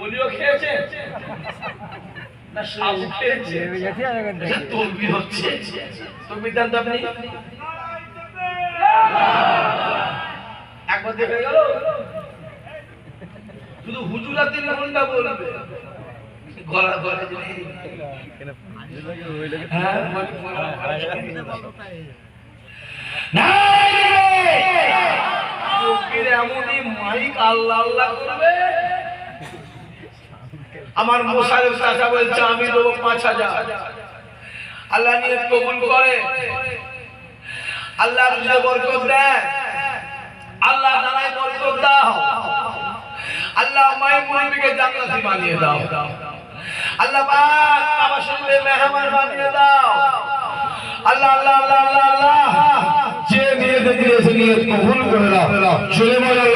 polio খেয়েছে না সাপ খেয়েছে তকবীর হচ্ছে তকবীর দেন তো আপনি একবার দেখে গেল শুধু হুজুরা 3 ঘন্টা বলবে গলা গলা হ্যাঁ এমনই মাইক আল্লাহ আল্লাহ করবে আমার মোশাররফ চাচা বলছে আমি দেবো 5000 আল্লাহ নিয়ে কবুল করে আল্লাহ রুজে বরকত দেয় আল্লাহ দানায় বরকত দাও আল্লাহ মায়ের মুরব্বিকে জান্নাতি বানিয়ে দাও আল্লাহ পাক আমার সঙ্গে মেহমান বানিয়ে দাও আল্লাহ আল্লাহ আল্লাহ আল্লাহ যে নিয়ত দিয়েছে নিয়ত কবুল করে দাও চলে বলো